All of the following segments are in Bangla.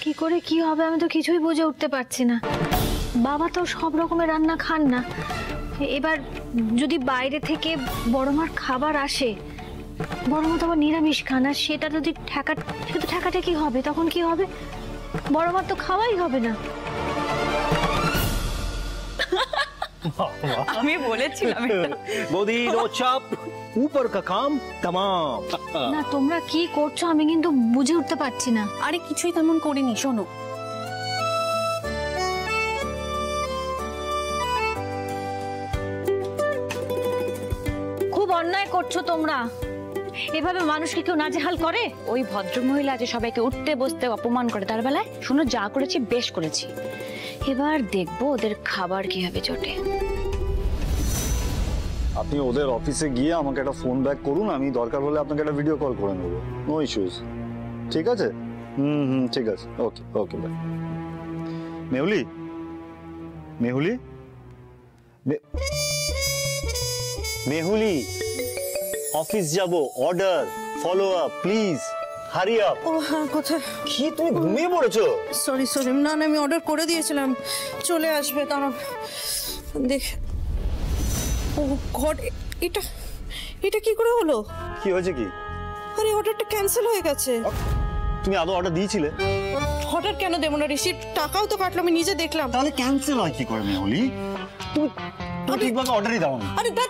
কি করে কি হবে আমি তো কিছুই বুঝে উঠতে পারছি না। বাবা তো সব রকমের রান্না খান না, এবার যদি বাইরে থেকে বড় মার খাবার আসে, বড় মা তো আবার নিরামিষ খান, আর সেটা যদি ঠেকাটা কি হবে, তখন কি হবে? বড় মার তো খাওয়াই হবে না। আমি বলেছিলাম বৌদি নো চাপ, উপর কা কাম तमाम। না তোমরা কি করছো আমি কিন্তু বুঝে উঠতে পারছি না। আরে কিছুই তেমন করিনি, শোনো খুব অন্যায় করছো তোমরা, এভাবে মানুষকে কেউ নাজেহাল করে? ওই ভদ্রমহিলা যে সবাইকে উঠতে বসতে অপমান করে, তার বেলায় শুনো যা করেছি বেশ করেছি, এবার দেখবো ওদের খাবার কিভাবে জোটে। আপনি ওদের অফিসে গিয়ে আমাকে একটা ফোন ব্যাক করুন, আমি দরকার হলে আপনাকে একটা ভিডিও কল করে নেব, নো ইস্যুস। ঠিক আছে? ঠিক আছে, okay okay bye. Mehuli, Mehuli, Mehuli, office যাব, order, follow up, please hurry up. ও হ্যাঁ, কোথায়? কি তুমি ঘুমিয়ে পড়েছো? সরি সরি, না না আমি অর্ডার করে দিয়েছিলাম, চলে আসবে। তারা দেখ, ও গড, এটা এটা কি করে হলো? কি হয়েছে কি? আরে অর্ডারটা ক্যান্সেল হয়ে গেছে। তুমি আদৌ অর্ডার দিয়েছিলে? অর্ডার কেন দেবো না, রিসিপ্ট টাকাও তো কাটলো, আমি নিজে দেখলাম। তাহলে ক্যান্সেল হয় কি করে মেহুলি? তুমি ঠিকভাবে অর্ডারই দাও না। আরে দেখ,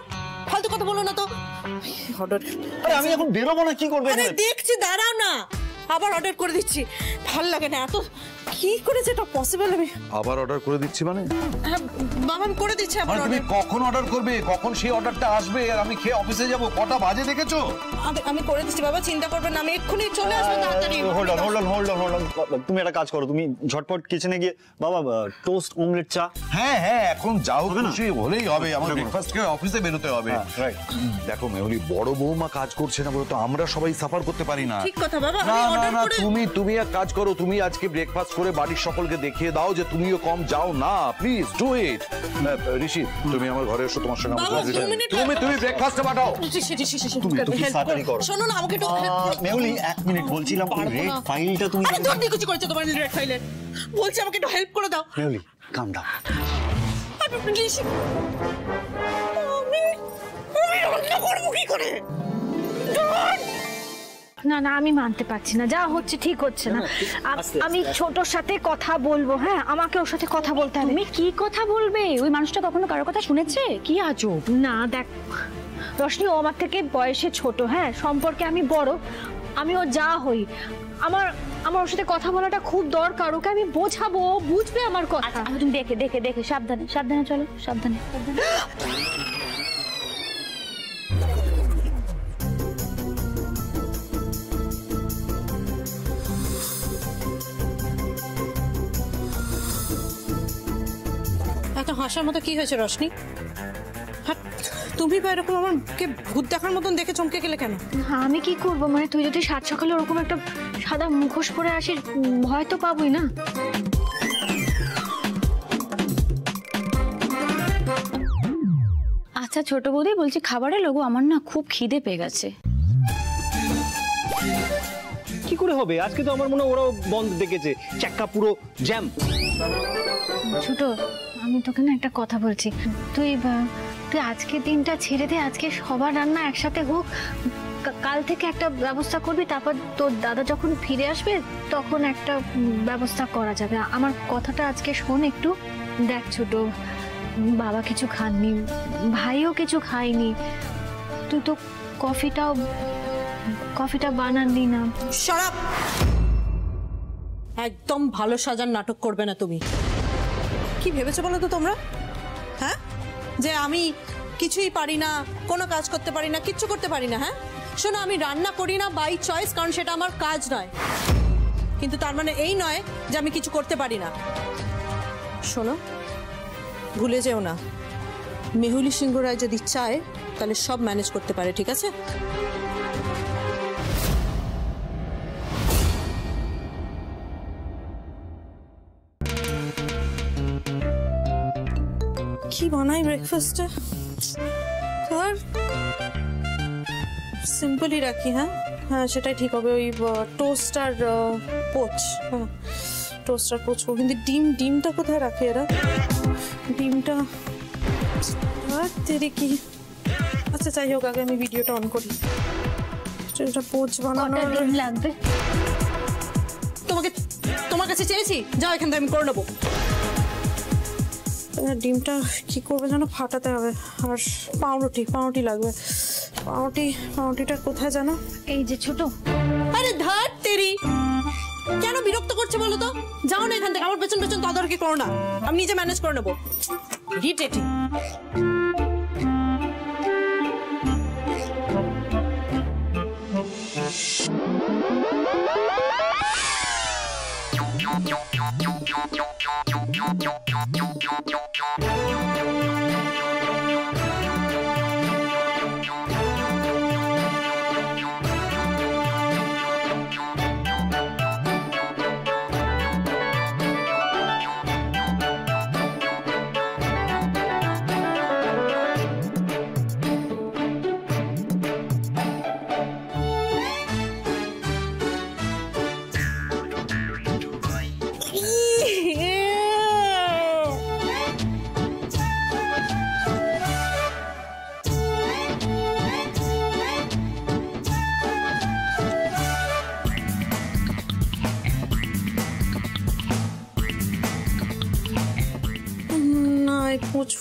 ফালতু কথা বলো না তো। অর্ডার, আরে আমি এখন বেরোবো না, কি করবে? আরে দেখছি, দাঁড়াও না, আবার অর্ডার করে দিচ্ছি। ভাল লাগে না এত, কি করে যেটা পসিবল? আমি আবার অর্ডার করে দিচ্ছি মানে? হ্যাঁ বাবা, আমি করে দিচ্ছি আবার। তুমি কখন অর্ডার করবে, কখন সেই অর্ডারটা আসবে, আর আমি খেয়ে অফিসে যাব? কটা বাজে দেখেছো? আমি করে দিচ্ছি বাবা, চিন্তা করবেন না, আমি এক্ষুনি চলে আসবো তাড়াতাড়ি। হোল্ড অন, তুমি একটা কাজ করো, তুমি ঝটপট কিচেনে গিয়ে বাবা টোস্ট অমলেট চা। হ্যাঁ হ্যাঁ, এখন যাও, খুশি হলেই হবে, আমার ব্রেকফাস্ট খেয়ে অফিসে বেরোতে হবে। রাইট। দেখো মেহুলি, বড় বৌমা কাজ করছে না বলে তো আমরা সবাই সাফার করতে পারি না। ঠিক কথা বাবা, না আমি না অর্ডার না, করে তুমি এক কাজ করো, তুমি আজকে ব্রেকফাস্ট করে বাড়ির সকলকে দেখিয়ে দাও যে তুমিও কম যাও না, প্লিজ ডু ইট। ঋষি, তুমি আমার ঘরে এসো, তোমার সঙ্গে তুমি ব্রেকফাস্টে পাঠাও। তুমি একটু তাড়াতাড়ি করো। শোনো না, আমাকে একটু হেল্প করো। মেহুলি এক মিনিট, বলছিলাম রেড ফাইলটা তুমি। আরে তুমি কিছু করেছো তোমার রেড ফাইলের, বলছি আমাকে একটু হেল্প করে দাও। মেহুলি কাম ডাউন। আমি প্লিজ, আমি রান্না করবো কি করে? না না আমি মানতে পারছি না, যা হচ্ছে ঠিক হচ্ছে না। আমি ছোটর সাথে কথা বলবো, হ্যাঁ আমাকে ওর সাথে কথা বলতে হবে। তুমি কি কথা বলবে? ওই মানুষটা কখনো কারোর কথা শুনেছে? কি আজব। না দেখ রশনি, ও আমার থেকে বয়সে ছোট, হ্যাঁ সম্পর্কে আমি বড়, আমি ও যা হই, আমার ওর সাথে কথা বলাটা খুব দরকার, ওকে আমি বোঝাবো, ও বুঝবে আমার কথা। তুমি দেখে দেখে দেখে সাবধানে সাবধানে চলো, সাবধানে সাবধানে। এত হাসার মতো কি হয়েছে রশনি? তুমি বা এরকম আমাকে ভূত দেখার মতন দেখে চমকে গেলে কেন? আমি কি করবো, মানে তুই যদি সাত সকালে ওরকম একটা সাদা মুখোশ পরে আসিস, ভয় তো পাবই না। আচ্ছা ছোট বৌদি, বলছি খাবারের লোগো, আমার না খুব খিদে পেয়ে গেছে। কি করে হবে, আজকে তো আমার মনে হয় ওরাও বন্ধ দেখেছে, চাক্কা পুরো জ্যাম। ছোট, আমি তোকে না একটা কথা বলছি, তুই আজকে দিনটা ছেড়ে দে, আজকে সবার রান্না একসাথে হোক, কাল থেকে একটা ব্যবস্থা করবি, তারপর তোর দাদা যখন ফিরে আসবে তখন একটা ব্যবস্থা করা যাবে। আমার কথাটা আজকে শোন একটু। দেখ ছোট, বাবা কিছু খাননি, ভাইও কিছু খায়নি, তুই তো কফিটা বানাননি না। Shut up! একদম ভালো সাজার নাটক করবে না তুমি। কি ভেবেছো বলো তো তোমরা? হ্যাঁ, যে আমি কিছুই পারি না, কোনো কাজ করতে পারি না, কিচ্ছু করতে পারি না? হ্যাঁ শোনো, আমি রান্না করি না বাই চয়েস, কারণ সেটা আমার কাজ নয়, কিন্তু তার মানে এই নয় যে আমি কিছু করতে পারি না। শোনো, ভুলে যেও না, মেহুলি সিংহ রায় যদি চায় তাহলে সব ম্যানেজ করতে পারে, ঠিক আছে? কি বানাই ব্রেকফাস্টে? আর সিম্পলই রাখি। হ্যাঁ হ্যাঁ, সেটাই ঠিক হবে। ওই টোস্ট আর পোচ। টোস্টার পছবো, কিন্তু ডিমটা কোথায় রাখে এরা? ডিমটা তেরে কি, আচ্ছা যাই হোক, আগে আমি ভিডিওটা অন করি। এটা পোচ বানানো লাগবে। তোমার কাছে চেয়েছি, যাও এখান থেকে আমি করে নেবো। ডিমটা কি করবে যেন, ফাটাতে হবে। আর পাউরুটি লাগবে। পাউরুটিটা কোথায় জানো? এই যে ছোট। আরে ধার তেরি, কেন বিরক্ত করছে বলো তো? যাও না এখান থেকে, আমার পেছন তদারকি করো না, আমি নিজে ম্যানেজ করে নেবো। ইরিটেটিং।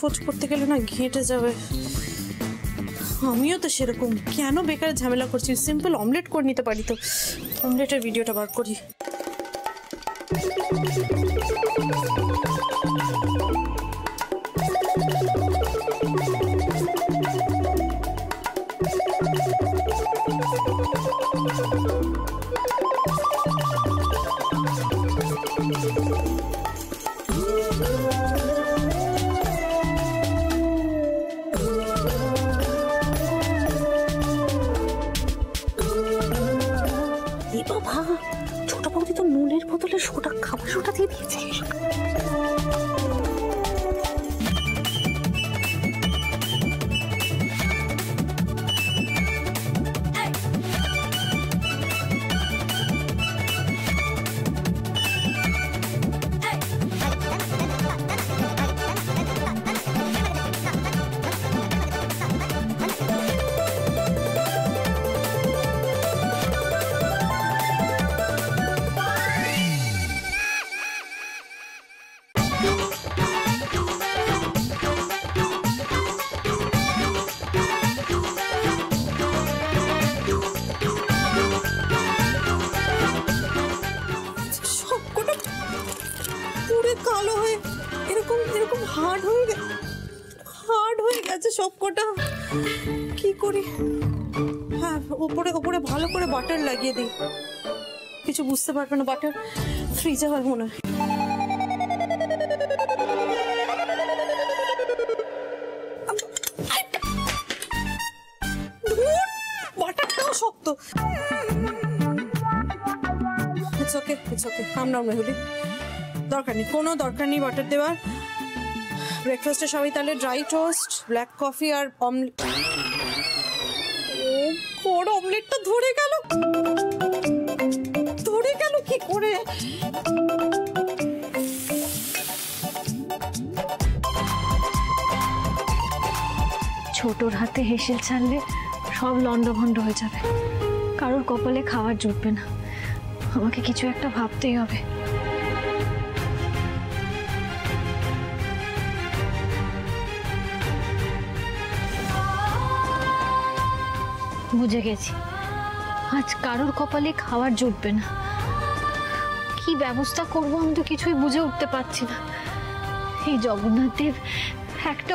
ফোচ করতে গেলে না ঘেঁটে যাবে। আমিও তো সেরকম, কেন বেকার ঝামেলা করছি? সিম্পল অমলেট করে নিতে পারি তো। অমলেটের ভিডিওটা বার করি। ছোট বৌদি তো নুনের বদলে খাবার সোডা দিয়ে দিয়েছে। কালো হয়ে এরকম হার্ড হয়ে গেছে সবকটা। কি করি? হ্যাঁ, উপরে ভালো করে বাটার লাগিয়ে দিই। কিছু বুঝতে পারবে না, বাটার ফ্রিজে হয় মনে হয়। বাটারটাও শক্ত। It's okay, calm down Mehuli. কোনো দরকার নেই বাটার দেওয়ার। ব্রেকফাস্টে সবাই তাহলে ড্রাই টোস্ট, ব্ল্যাক কফি আর অমলেট। অমলেটটা ধরে গেল কি করে? ছোটর হাতে হেসেল ছাড়লে সব লন্ডভন্ড হয়ে যাবে, কারোর কপালে খাবার জুটবে না। আমাকে কিছু একটা ভাবতেই হবে। বুঝে গেছি, আজ কারোর কপালে খাবার জুটবে না। কি ব্যবস্থা করবো আমি তো কিছুই বুঝে উঠতে পারছি না। এই জগন্নাথ দেব একটা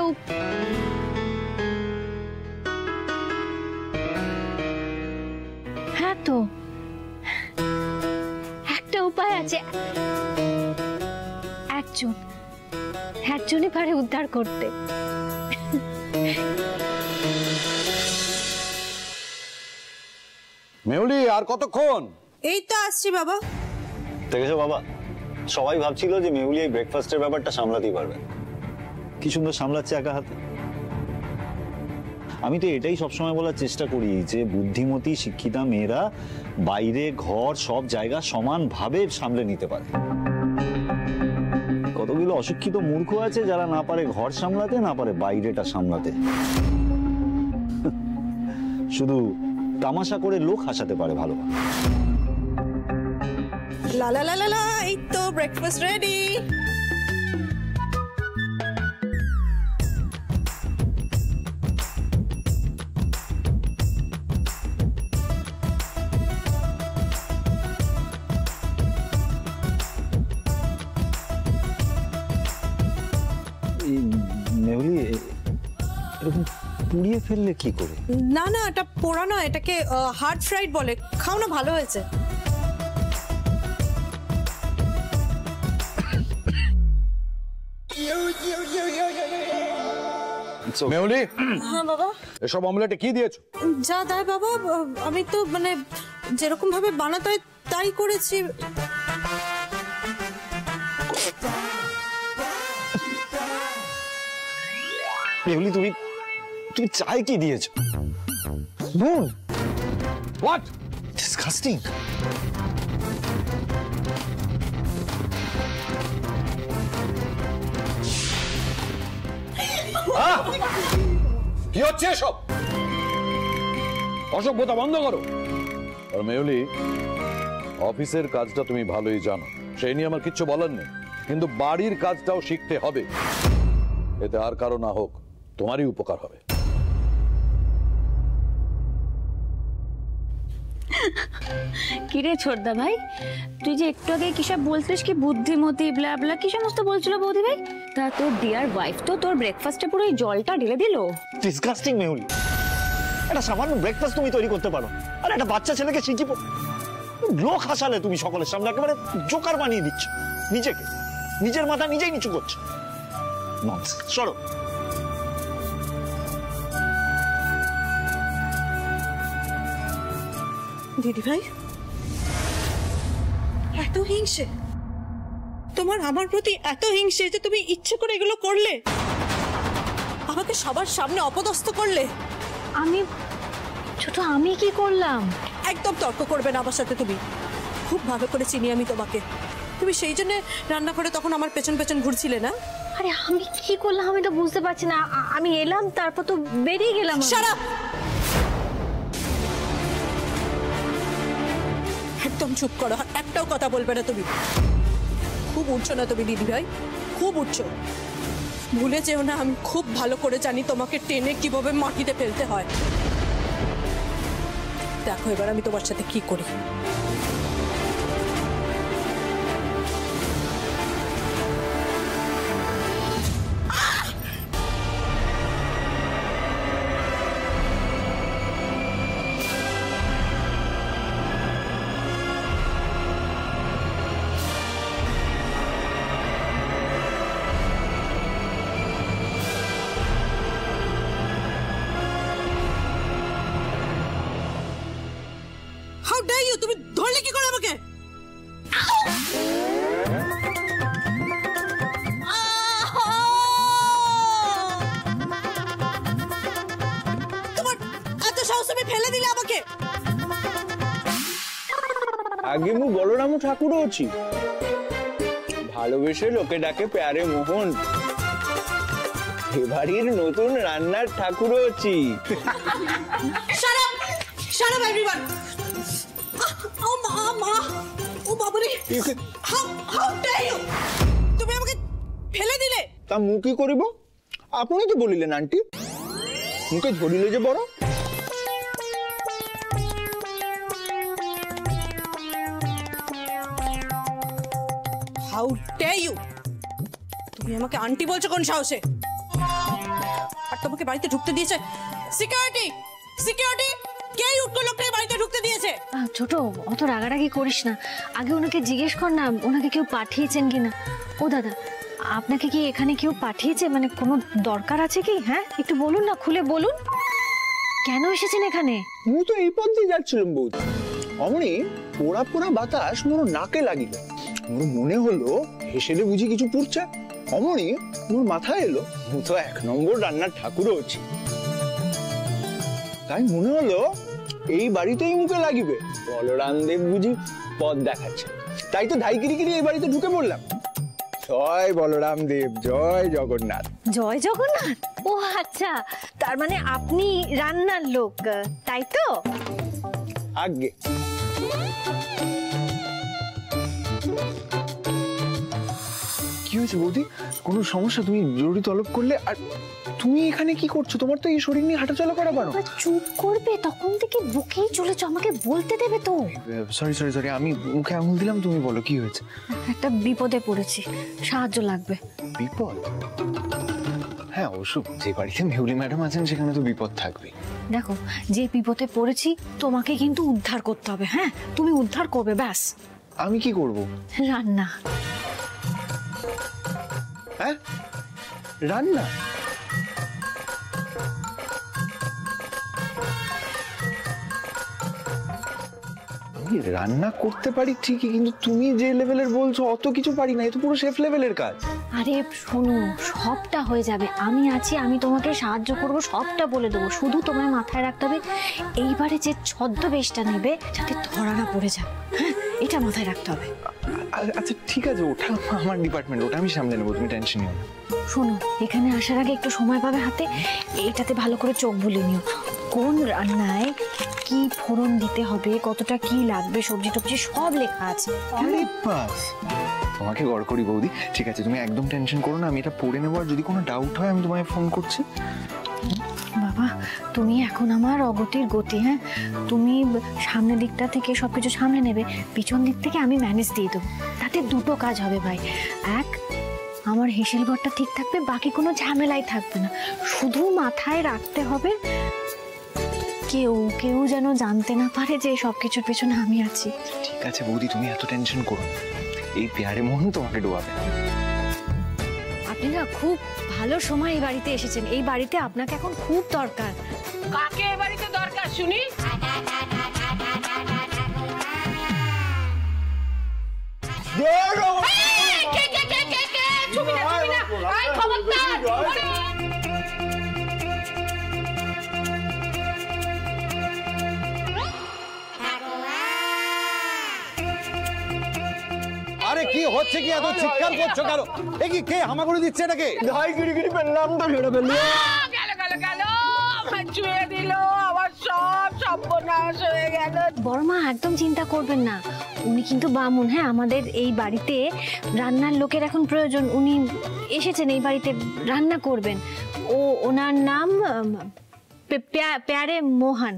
হ্যাঁ তো একটা উপায় আছে। একজনই পারে উদ্ধার করতে। মেহুলি, আর কতক্ষণ? এই তো আসছি বাবা। দেখেছো বাবা, সবাই ভাবছিল যে মেহুলি এই ব্রেকফাস্টের ব্যাপারটা সামলাতেই পারবে। কি সুন্দর সামলাচ্ছে একা হাতে। আমি তো এটাই সবসময় বলার চেষ্টা করি যে বুদ্ধিমতী শিক্ষিতা মেয়েরা বাইরে ঘর সব জায়গা সমানভাবে সামলে নিতে পারে। কতগুলো অশিক্ষিত মূর্খ আছে যারা না পারে ঘর সামলাতে, না পারে বাইরেটা সামলাতে, শুধু তামাশা করে লোক হাসাতে পারে ভালো। লা লা লা লা লা, এই তো ব্রেকফাস্ট রেডি। এই মেহুলি, এরকম পুড়িয়ে ফেললে কি করে? না না, এটা পোড়া না, এটাকে হার্ড ফ্রাইড বলে। খাও না, ভালো হয়েছে। মেহুলি, হ্যাঁ বাবা। এসব অমলেটে কি দিয়েছো? যা দেয় বাবা, আমি তো মানে যেরকম ভাবে বানাতে হয় তাই করেছি। মেহুলি, তুমি চায় কি দিয়েছো? নুন। হোয়াট? ডিসকাস্টিং। কি হচ্ছে এসব? অসভ্যতা বন্ধ করো। আর মেহুলি, অফিসের কাজটা তুমি ভালোই জানো, সেই নিয়ে আমার কিচ্ছু বলার নেই, কিন্তু বাড়ির কাজটাও শিখতে হবে। এতে আর কারো না হোক, তোমারই উপকার হবে। কিরে ছোটদা ভাই, তুই যে একটু আগে কিসব বলছিস, কি বুদ্ধিমতী ব্লা ব্লা কি সমস্ত বলছিল বৌদি ভাই? তা তোর ডিয়ার ওয়াইফ তো তোর ব্রেকফাস্টে পুরো এই জলটা ঢেলে দিল। ডিসকাস্টিং মেহুলি, একটা সামান্য ব্রেকফাস্ট তুমি তৈরি করতে পারো, আর একটা বাচ্চা ছেলেকে শিখিয়ে লোক হাসালে তুমি সকলের সামনে একেবারে জোকার বানিয়ে দিচ্ছ নিজেকে, নিজের মাথা নিজেই নিচু করছো। ননসেন্স। সরো। দিদি ভাই, এত হিংসে তোমার আমার প্রতি, এত হিংসে যে তুমি ইচ্ছে করে এগুলো করলে, আমাকে সবার সামনে অপদস্থ করলে। আমি ছোট, আমি কি করলাম? একদম তর্ক করবে না আমার সাথে। তুমি খুব ভালো করে চিনি আমি তোমাকে। তুমি সেই জন্য রান্না করে তখন আমার পেছন পেছন ঘুরছিলে না? আরে আমি কি করলাম আমি তো বুঝতে পারছি না। আমি এলাম, তারপর তো বেরিয়ে গেলাম। Shut up! একদম চুপ করো, আর একটাও কথা বলবে না তুমি। খুব উঠছো না তুমি দিদি ভাই, খুব উঠছো। ভুলে যেও না, আমি খুব ভালো করে জানি তোমাকে টেনে কিভাবে মাটিতে ফেলতে হয়। দেখো এবার আমি তোমার সাথে কি করি। How dare you! তুমি ধরলে কি করে আমাকে? তোমার এত সাহস, তুমি ফেলে দিলে আমাকে। আগে মু বলরামু ঠাকুর আছি, ভালোবেসে লোকে ডাকে প্যারে মোহন। এবাড়ির নতুন রান্নার ঠাকুর আছি। Shut up! Shut up everyone! ও মা, মা, ও বাবারে! How dare you! তুমি আমাকে ফেলে দিলে। তা মু কি করিব? আপনি তো বলিলেন আন্টি, মুকে ধরিলে যে বড়। How dare you! তুমি আমাকে আন্টি বলছো কোন সাহসে? আর তোমাকে বাড়িতে ঢুকতে দিয়েছে সিকিউরিটি? সিকিউরিটি কে উঠলো লোকটাকে বাড়িতে ঢুকতে দিয়েছে? ছোট, অত রাগারাগি করিস না। আগে ওনাকে জিজ্ঞেস কর না ওনাকে কেউ পাঠিয়েছেন কিনা। ও দাদা, আপনাকে কি এখানে কেউ পাঠিয়েছে? মানে কোনো দরকার আছে কি? হ্যাঁ, একটু বলুন না, খুলে বলুন কেন এসেছেন এখানে। মু তো এই পথ দিয়ে যাচ্ছিলাম বৌদি, অমনি পোড়া পোড়া বাতাস মোর নাকে লাগিল। মোর মনে হলো হেসেলে বুঝি কিছু পুড়ছে। অমনি মোর মাথায় এলো মু তো 1 নম্বর রান্নার ঠাকুর আছি। তাই মনে হলো এই বাড়িতেই মুখে লাগিবে। বলরাম দেব বুঝি পথ দেখাচ্ছে। তাই তো ধাইকিরি এই বাড়িতে ঢুকে পড়লাম। জয় বলরাম দেব, জয় জগন্নাথ। জয় জগন্নাথ। ও আচ্ছা, তার মানে আপনি রান্নার লোক, তাই তো? আগে কি হয়েছে বৌদি? কোনো সমস্যা? তুমি জরুরি তলব করলে, আর তুমি এখানে কি করছো? তোমার তো এই শরীর নিয়ে হাঁটাচলা করা পারো। চুপ করবে, তখন থেকে বুকেই চলেছ, আমাকে বলতে দেবে তো। সরি, আমি মুখে আঙুল দিলাম, তুমি বলো কি হয়েছে। একটা বিপদে পড়েছি, সাহায্য লাগবে। বিপদ? হ্যাঁ অবশ্য, যে বাড়িতে মেহুলি ম্যাডাম আছেন সেখানে তো বিপদ থাকবে। দেখো, যে বিপদে পড়েছি তোমাকে কিন্তু উদ্ধার করতে হবে। হ্যাঁ, তুমি উদ্ধার করবে, ব্যাস। আমি কি করব? রান্না। হ্যাঁ, রান্না? আমি রান্না করতে পারি ঠিকই, কিন্তু তুমি যে লেভেলের বলছো অত কিছু পারি না। এ তো পুরো শেফ লেভেলের কাজ। আরে শোনো, সবটা হয়ে যাবে, আমি আছি, আমি তোমাকে সাহায্য করব, সবটা বলে দেবো। শুধু তোমায় মাথায় রাখতে হবে এইবারে যে ছদ্মবেশটা নেবে যাতে ধরা না পড়ে যায়। হ্যাঁ, এটা মাথায় রাখতে হবে। আচ্ছা ঠিক আছে, ওটা আমার ডিপার্টমেন্ট, ওটা আমি সামলে নেবো, তুমি টেনশন নিও না। শোনো, এখানে আসার আগে একটু সময় পাবে হাতে, এইটাতে ভালো করে চোখ বুলে নিও। কোন রান্নায় কি ফোড়ন দিতে হবে, কতটা কি লাগবে, সবজি টবজি সব লেখা আছে। আরে বাস, তোমাকে গড় করি বৌদি। ঠিক আছে, তুমি একদম টেনশন করো না, আমি এটা পড়ে নেবো, আর যদি কোনো ডাউট হয় আমি তোমায় ফোন করছি। বাবা, তুমি এখন আমার অগতির গতি। হ্যাঁ, তুমি সামনের দিকটা থেকে সবকিছু সামনে নেবে, পিছন দিক থেকে আমি ম্যানেজ দিয়ে দেবো। তাতে দুটো কাজ হবে ভাই। এক, আমার হেসেল ঘরটা ঠিক থাকবে, বাকি কোনো ঝামেলাই থাকবে না। শুধু মাথায় রাখতে হবে কেউ যেন জানতে না পারে যে সবকিছুর পেছনে আমি আছি। ঠিক আছে বৌদি, তুমি এত টেনশন করো না, এই পেয়ারে মোহন তোমাকে ডোবাবে। আপনি না খুব ভালো সময় এই বাড়িতে এসেছেন, এই বাড়িতে আপনাকে এখন খুব দরকার। কাকে এ বাড়িতে দরকার শুনি? আরে কি হচ্ছে কি? এত চিৎকার করছো কেন? এ কি, কে হামাগুড়ি দিচ্ছে এটাকে? ধাইকিরি পেলাম তো, সেটা পেলে গেল আমার ছুঁয়ে দিল, আমার সব সর্বনাশ হয়ে গেল। বড়মা, একদম চিন্তা করবেন না, উনি কিন্তু বামুন। হ্যাঁ, আমাদের এই বাড়িতে রান্নার লোকের এখন প্রয়োজন, উনি এসেছেন এই বাড়িতে রান্না করবেন। ওনার নাম প্যারে মোহন।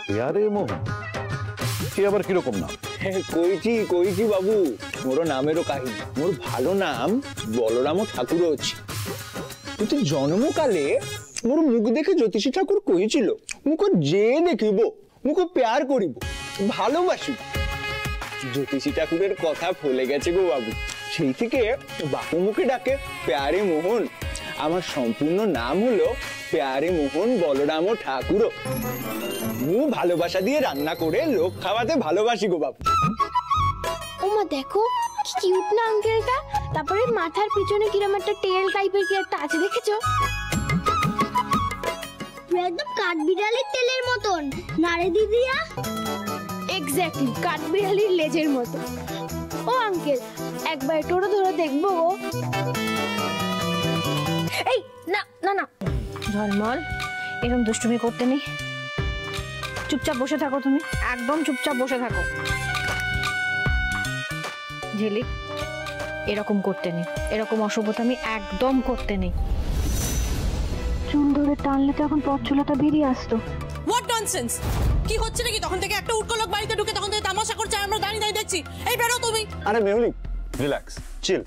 প্যারে মোহন? কি আবার কিরকম নাম? কইছি বাবু, মোর নামেরও কাহিনী। মোর ভালো নাম বলরাম ঠাকুর আছে, কিন্তু জন্মকালে মোর মুখ দেখে জ্যোতিষী ঠাকুর কইছিল, মুখ যে দেখিব মুখ প্যার করিব, ভালোবাসিব। জ্যোতিষী ঠাকুরের কথা ফলে গেছে গো বাবু, সেই থেকে বাপু মুখে ডাকে প্যারে মোহন। আমার সম্পূর্ণ নাম হলো প্যারে মোহন বলরাম ঠাকুর। মু ভালোবাসা দিয়ে রান্না করে লোক খাওয়াতে ভালোবাসি গো বাবু। ওমা দেখো কি কিউট না আঙ্কেলটা, তারপরে মাথার পিছনে কিরম একটা টেল টাইপের কি একটা আছে, দেখেছো? একদম কাঠবিড়ালির তেলের মতন না রে দিদিয়া? এক্স্যাক্টলি কাঠবিড়ালির লেজের মতো। ও আঙ্কেল, একবার টোটো ধরে দেখবো গো। এই না না না, ঝলমল, এরকম দুষ্টুমি করতে নেই, চুপচাপ বসে থাকো। তুমি একদম চুপচাপ বসে থাকো। ঝিলিক, এরকম করতে নেই, এরকম অসভ্যতা আমি একদম করতে নেই। চুল ধরে টানলে তো এখন পথ চুলাটা বেরিয়ে আসতো। What nonsense! কি হচ্ছে নাকি? তখন থেকে একটা উটকো লোক বাড়িতে ঢুকে তখন থেকে তামাশা করছে, আর আমরা দাঁড়িয়ে দেখছি। এই বেরো তুমি। আরে মেহুলি, রিল্যাক্স, চিল।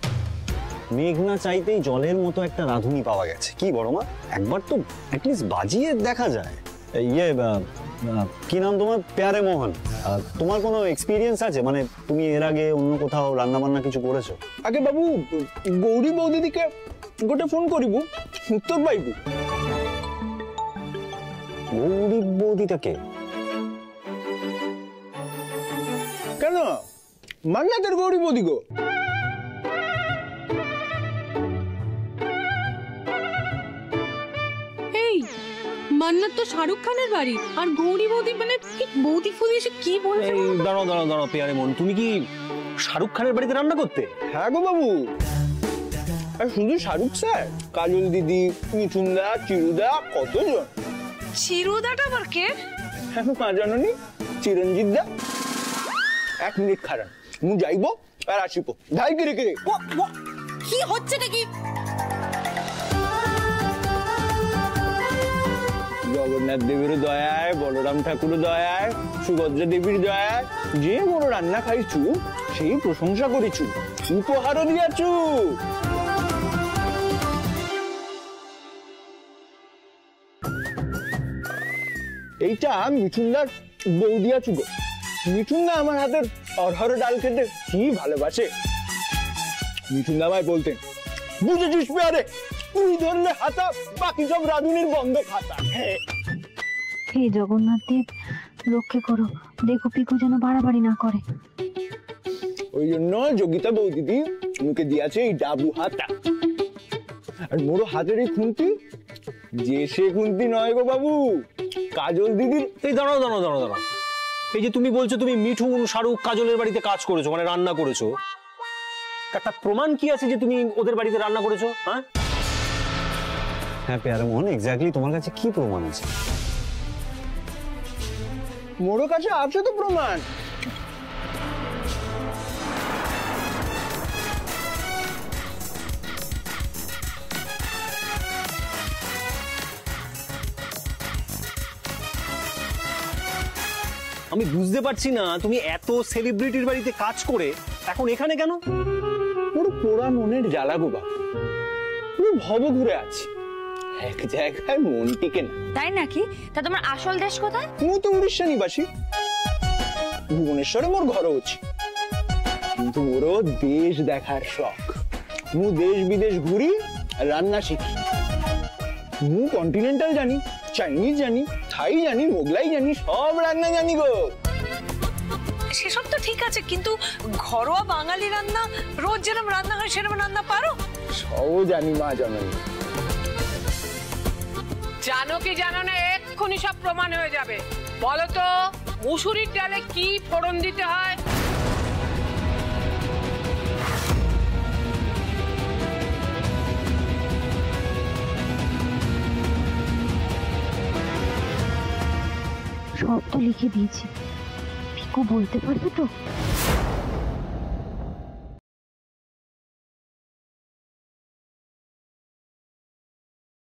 মেঘ না চাইতেই জলের মতো একটা রাঁধুনি পাওয়া গেছে। কি বড় মা, একবার তো অ্যাটলিস্ট বাজিয়ে দেখা যায়। কি নাম তোমার? প্যারে মোহন। তোমার কোনো এক্সপিরিয়েন্স আছে? মানে তুমি এর আগে অন্য কোথাও রান্না বান্না কিছু করেছো? আগে বাবু গৌরী বৌদিদিকে গোটে ফোন করিব, উত্তর পাইব। গৌরী বৌদিটাকে? কেন মান্নাতের গৌরী বৌদি গো? মান্নাত তো শাহরুখ খানের বাড়ি, আর গৌরী বৌদি মানে বৌদি ফুদি এসে কি বলছে। দাঁড়াও দাঁড়াও দাঁড়াও পেয়ারে মন, তুমি কি শাহরুখ খানের বাড়িতে রান্না করতে? হ্যাঁ গো বাবু, আর শুধু শাহরুখ স্যার, কাজল দিদি, মিঠুনদা, চিরুদা, কতজন। চিরুদাটা আবার কে? হ্যাঁ মা জানি, চিরঞ্জিত দা। 1 মিনিট খারাপ, মু যাইব আর আসিব। ধাই কিরে কিরে কি হচ্ছে নাকি? জগন্নাথ দেবীর দয়ায়, বলরাম ঠাকুরের দয়ায়, সুভদ্রা দেবীর দয়ায় যে বড় রান্না খাইছু সেই প্রশংসা করিছু, উপহারও দিয়াছু। এইটা মিঠুনদার বউ দিয়াছু গো। মিঠুনদা আমার হাতের অরহর ডাল খেতে কি ভালোবাসে। মিঠুনদা আমায় বলতেন, বুঝেছিস পেয়ারে, তুই ধরলে হাতা, বাকি সব রাঁধুনির বন্ধ খাতা। হে জগন্নাথ দেব, রক্ষে করো, দেখো পিকু যেন বাড়াবাড়ি না করে। ওই জন্য যোগিতা বৌদিদি মুখে দিয়েছে এই ডাবু হাতা। আর মোর হাতের এই খুন্তি, যে সে খুন্তি নয় গো বাবু, কাজল দিদির। এই দাঁড়াও দাঁড়াও দাঁড়াও দাঁড়াও, এই যে তুমি বলছো তুমি মিঠুন, শাহরুখ, কাজলের বাড়িতে কাজ করেছো, মানে রান্না করেছো, একটা প্রমাণ কি আছে যে তুমি ওদের বাড়িতে রান্না করেছো? হ্যাঁ হ্যাঁ পেয়ারে মোহন, এক্স্যাক্টলি তোমার কাছে কি প্রমাণ আছে? মোর কাছে আছে তো প্রমাণ। আমি বুঝতে পারছি না, তুমি এত সেলিব্রিটির বাড়িতে কাজ করে এখন এখানে কেন? মোর পোড়া মনের জ্বালা গো বাবু, আমি ভব ঘুরে আছি, এক জায়গায় মন টিকে না। তাই নাকি? তা তোমার আসল দেশ কোথায়? মু তো উড়িষ্যা নিবাসী, ভুবনেশ্বরে মোর ঘর আছে, কিন্তু মোরও দেশ দেখার শখ। মু দেশ বিদেশ ঘুরি আর রান্না শিখি। মু কন্টিনেন্টাল জানি, চাইনিজ জানি, থাই জানি, মোগলাই জানি, সব রান্না জানি গো। সেসব তো ঠিক আছে, কিন্তু ঘরোয়া বাঙালি রান্না, রোজ যেরকম রান্না হয় সেরকম রান্না পারো? সব জানি মা জানানি। জানো কি জানো না, এক্ষুনি সব প্রমাণ হয়ে যাবে। বলো তো, মুসুরির ডালে কি ফোড়ন দিতে হয়? সব তো লিখে দিয়েছি, পিকু বলতে পারবে তো?